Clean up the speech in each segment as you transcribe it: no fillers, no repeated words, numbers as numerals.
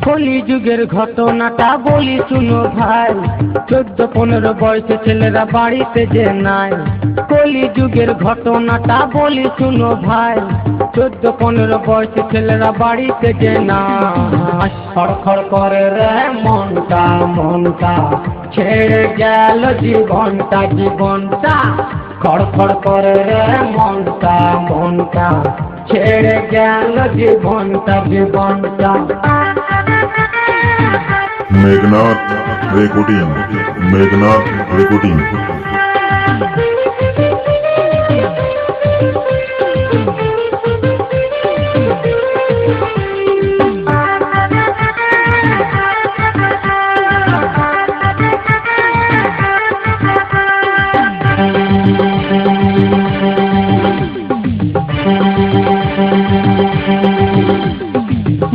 কলি যুগের ঘটনাটা বলি শুনো ভাই, 14-15 বয়সে ছেলেরা বাড়িতে যে নাই। কলি যুগের ঘটনাটা বলি শুনো ভাই, 14-15 বয়সে ছেলেরা বাড়িতে যে নাই। খড়খড় করে রে মনটা মনটা, ছেড়ে গেল জীবনটা জীবনটা। খড়খড় করে রে মনটা মনটা, ছেড়ে গেল জীবনটা জীবনটা। Meghnath recording, Meghnath recording.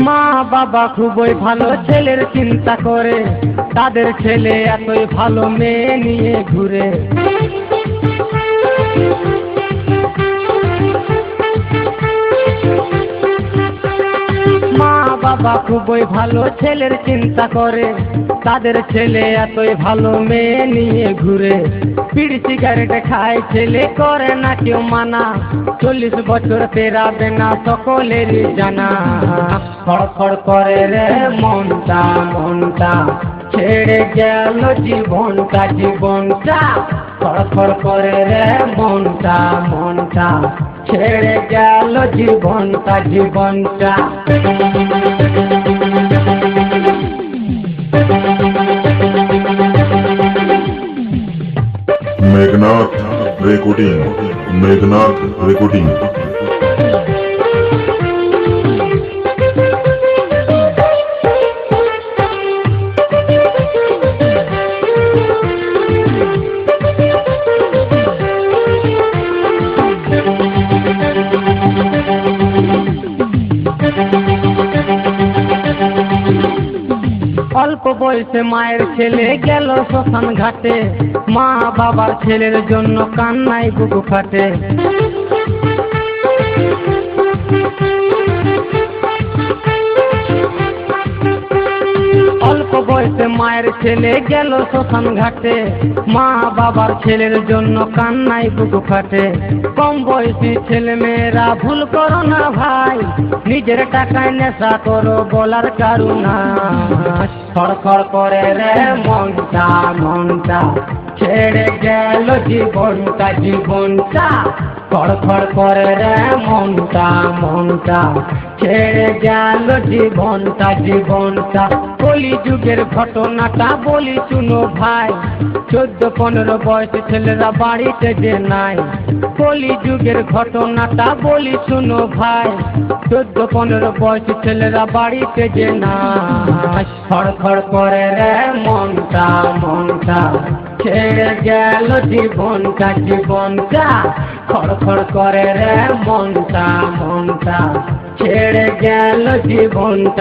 মা বাবা খুবই ভালো ছেলের চিন্তা করে, তাদের ছেলে এতই ভালো মেয়ে নিয়ে ঘুরে। মা বাবা খুবই ভালো ছেলের চিন্তা করে, তাদের ছেলে এতই ভালো মেয়ে নিয়ে ঘুরে। বিড়ি সিগারেট খায় ছেলে, করে না কেউ মানা, 40 বছর পেরাবে না সকলেরই জানা। খড়খড় করে রে মনটা মনটা, ছেড়ে গেল জীবনটা জীবনটা। খড়খড় করে রে মনটা মনটা, ছেড়ে গেল জীবনটা জীবনটা। Meghnath recording, Meghnath recording. অল্প বয়সে মায়ের ছেলে গেল শ্মশান ঘাটে, মা বাবার ছেলের জন্য কান্নায় বুক ফাটে। অল্প বয়সে মায়ের ছেলে গেল শ্মশান ঘাটে, মা বাবার ছেলের জন্য কান্নায় বুক ফাটে। কম বয়সী ছেলে মেয়েরা ভুল করো না ভাই, নিজের টাকায় নেশা করো বলার কারুনা। খড়খড় করে রে মনটা মনটা, ছেড়ে গেল জীবনটা জীবনটা। খড়খড় করে রে মনটা মনটা, ছেড়ে গেল জীবনটা জীবনটা। কলি যুগের ঘটনাটা বলি শুনো ভাই, 14-15 বয়সে ছেলেরা বাড়িতে যে নাই। কলি যুগের ঘটনাটা বলি শুনো ভাই, 14-15 বয়সে ছেলেরা বাড়িতে যে নাই। খড়খড় করে রে মনটা মনটা, ছেড়ে গেল জীবনটা জীবনটা। খড়খড় করে রে মনটা মনটা, ছেড়ে গেল জীবনটা।